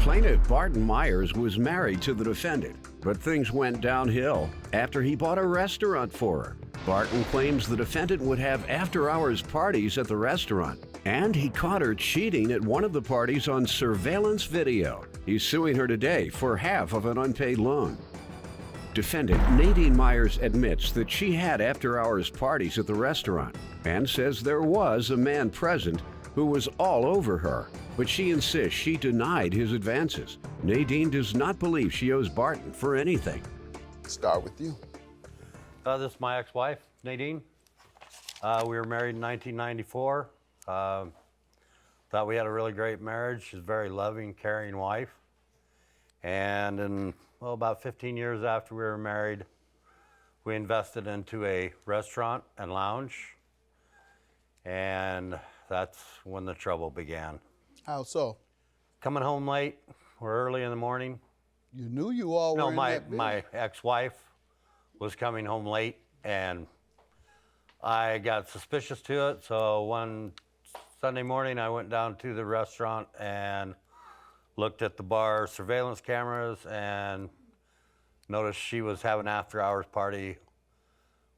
Plaintiff Barton Myers was married to the defendant, but things went downhill after he bought a restaurant for her. Barton claims the defendant would have after-hours parties at the restaurant, and he caught her cheating at one of the parties on surveillance video. He's suing her today for half of an unpaid loan. Defendant Nadine Myers admits that she had after-hours parties at the restaurant and says there was a man present who was all over her, but she insists she denied his advances. Nadine does not believe she owes Barton for anything. Start with you. This is my ex-wife, Nadine. We were married in 1994. Thought we had a really great marriage. She's a very loving, caring wife. And in, about 15 years after we were married, we invested into a restaurant and lounge. And that's when the trouble began. How so? Coming home late or early in the morning. You knew you all were in that business. My ex-wife was coming home late, and I got suspicious to it. So one Sunday morning, I went down to the restaurant and looked at the bar surveillance cameras and noticed she was having an after-hours party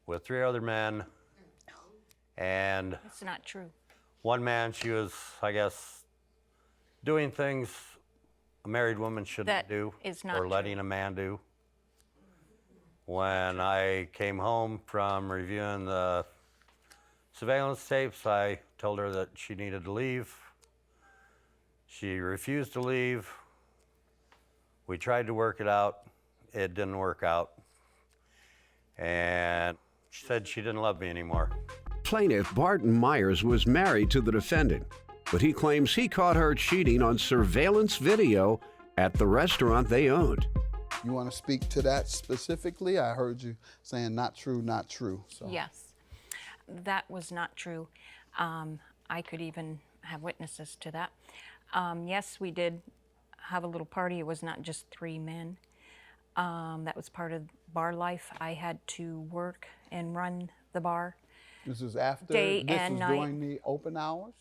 with 3 other men. And it's not true. One man, she was, I guess, doing things a married woman shouldn't do, or letting a man do. When I came home from reviewing the surveillance tapes, I told her that she needed to leave. She refused to leave. We tried to work it out. It didn't work out. And she said she didn't love me anymore. Plaintiff Barton Myers was married to the defendant, but he claims he caught her cheating on surveillance video at the restaurant they owned. You want to speak to that specifically? I heard you saying not true, not true. So. Yes, that was not true. I could even have witnesses to that. Yes, we did have a little party. It was not just 3 men. That was part of bar life. I had to work and run the bar. This is after, day this and was night. during the open hours?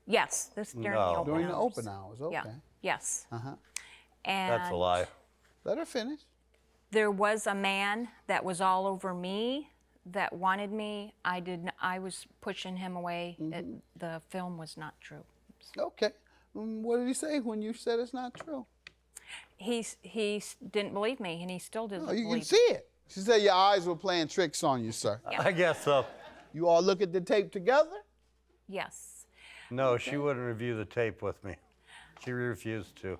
Yes, this during the open hours. During the open hours, okay. Yeah. Yes. Uh-huh. And that's a lie. Let her finish. there was a man that was all over me that wanted me. I was pushing him away. The film was not true. Okay. What did he say when you said it's not true? He didn't believe me, and he still doesn't Oh, you believe can see it. She said your eyes were playing tricks on you, sir. Yeah. I guess so. You all look at the tape together? Yes. No, she wouldn't review the tape with me. She refused to.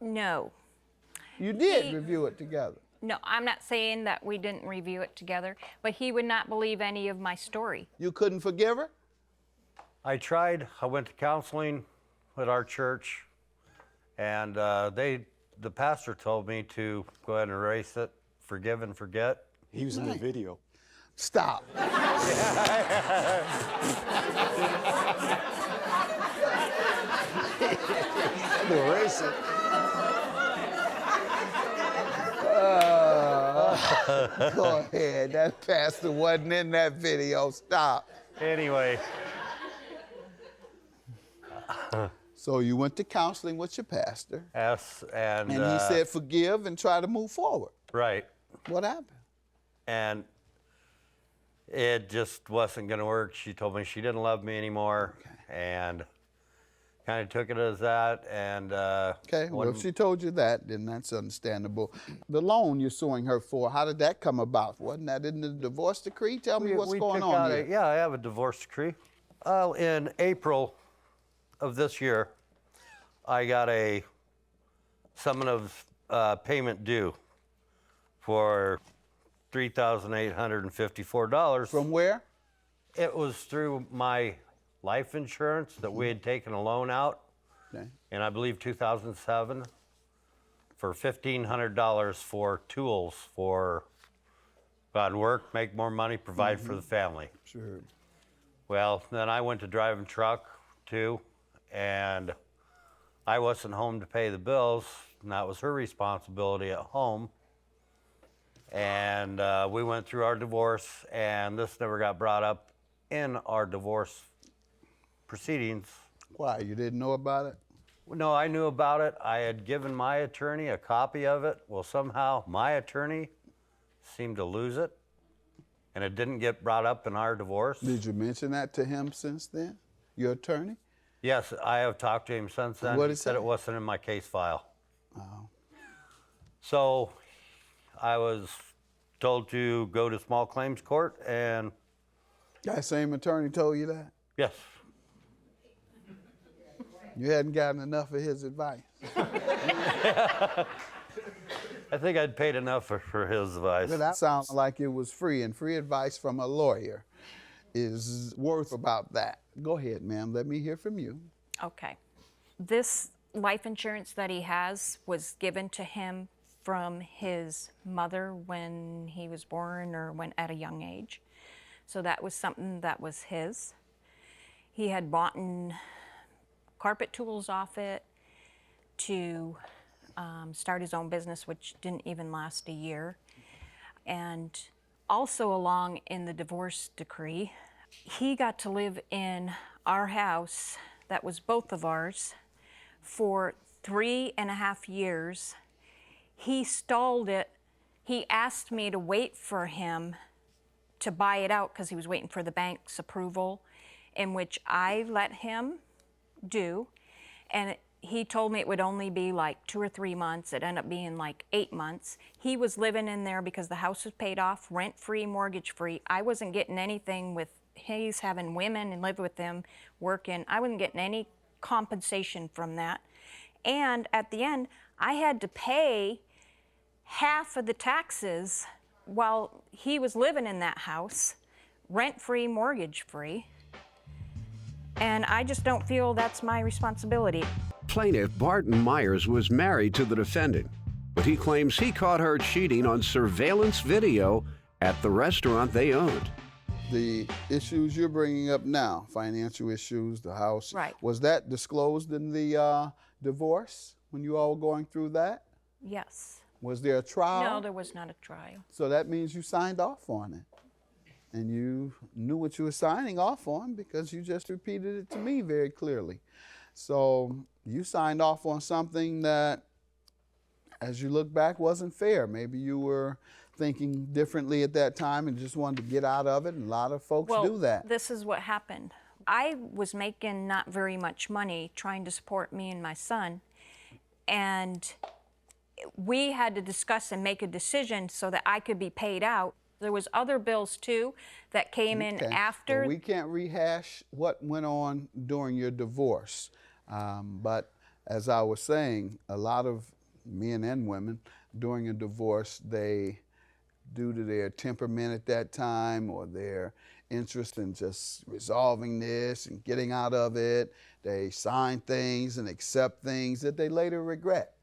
No. You did review it together. No, I'm not saying that we didn't review it together, but he would not believe any of my story. You couldn't forgive her? I tried. I went to counseling at our church, and the pastor told me to go ahead and erase it, forgive and forget. He was in the video. Stop. Erase it. Go ahead. That pastor wasn't in that video. Stop. Anyway. So you went to counseling with your pastor. Yes, and he said forgive and try to move forward. Right. What happened? And it just wasn't going to work. She told me she didn't love me anymore, and kind of took it as that. And okay, well, if she told you that, then that's understandable. The loan you're suing her for, how did that come about? Wasn't that in the divorce decree? Tell me what's going on here. Yeah, I have a divorce decree. In April of this year, I got a summons of payment due for $3,854. From where? It was through my life insurance that we had taken a loan out in, I believe, 2007 for $1,500 for tools for go out and work, make more money, provide for the family. Sure. Well, then I went to driving truck too, and I wasn't home to pay the bills, and that was her responsibility at home. And we went through our divorce, and this never got brought up in our divorce proceedings. Why, you didn't know about it? No, I knew about it. I had given my attorney a copy of it. Well, somehow my attorney seemed to lose it, and it didn't get brought up in our divorce. Did you mention that to him since then, your attorney? Yes, I have talked to him since then. What He said say? it wasn't in my case file. Oh. So I was told to go to small claims court, and That same attorney told you that? yes. You hadn't gotten enough of his advice. I think I'd paid enough for his advice. That sounds like it was free, and free advice from a lawyer is worth about that. Go ahead, ma'am. Let me hear from you. Okay. This life insurance that he has was given to him from his mother when he was born or when at a young age. So that was something that was his. He had bought carpet tools off it to start his own business, which didn't even last a year. And also along in the divorce decree, he got to live in our house that was both of ours for 3.5 years. He stalled it. He asked me to wait for him to buy it out because he was waiting for the bank's approval, in which I let him do. And he told me it would only be like 2 or 3 months. It ended up being like 8 months. He was living in there because the house was paid off, rent-free, mortgage-free. I wasn't getting anything with he's having women and live with them, working. I wasn't getting any compensation from that. And at the end, I had to pay half of the taxes while he was living in that house, rent-free, mortgage-free. And I just don't feel that's my responsibility. Plaintiff Barton Myers was married to the defendant, but he claims he caught her cheating on surveillance video at the restaurant they owned. The issues you're bringing up now, financial issues, the house, Right. was that disclosed in the divorce when you all were going through that? Yes. Was there a trial? No, there was not a trial. So that means you signed off on it. And you knew what you were signing off on because you just repeated it to me very clearly. So you signed off on something that, as you look back, wasn't fair. Maybe you were thinking differently at that time and just wanted to get out of it, and a lot of folks do that. This is what happened. I was making not very much money trying to support me and my son, and we had to discuss and make a decision so that I could be paid out. There was other bills too that came in after. Well, we can't rehash what went on during your divorce, but as I was saying, a lot of men and women during a divorce, they, due to their temperament at that time or their interest in just resolving this and getting out of it, they sign things and accept things that they later regret.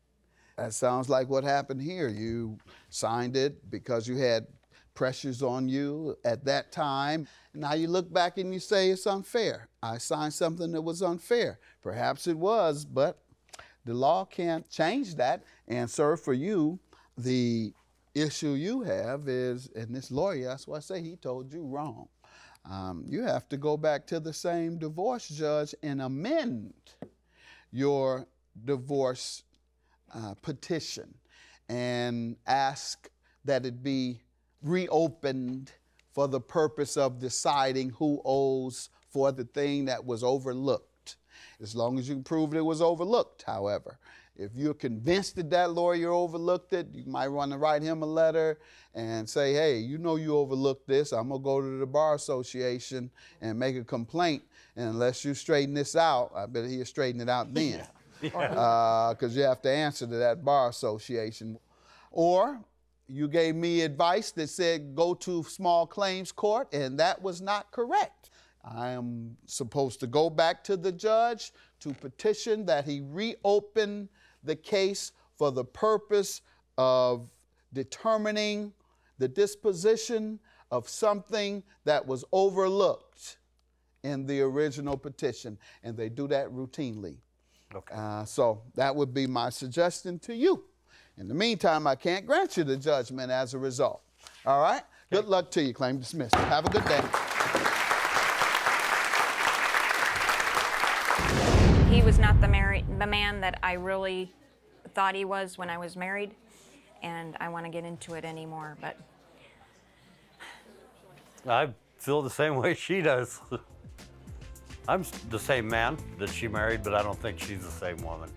That sounds like what happened here. You signed it because you had pressures on you at that time. Now you look back and you say it's unfair. I signed something that was unfair. Perhaps it was, but the law can't change that. And sir, for you, the issue you have is, and this lawyer, that's why I say he told you wrong. You have to go back to the same divorce judge and amend your divorce petition and ask that it be reopened for the purpose of deciding who owes for the thing that was overlooked. As long as you can prove it was overlooked, however. If you're convinced that that lawyer overlooked it, you might want to write him a letter and say, hey, you know you overlooked this. I'm going to go to the Bar Association and make a complaint. And unless you straighten this out, I bet he'll straighten it out then. Because you have to answer to that Bar Association. Or you gave me advice that said go to small claims court, and that was not correct. I am supposed to go back to the judge to petition that he reopen the case for the purpose of determining the disposition of something that was overlooked in the original petition, and they do that routinely. Okay. So that would be my suggestion to you. In the meantime, I can't grant you the judgment as a result. All right? Okay. Good luck to you. Claim dismissed. Have a good day. He was not the man that I really thought he was when I was married, and I want to get into it anymore. But I feel the same way she does. I'm the same man that she married, but I don't think she's the same woman.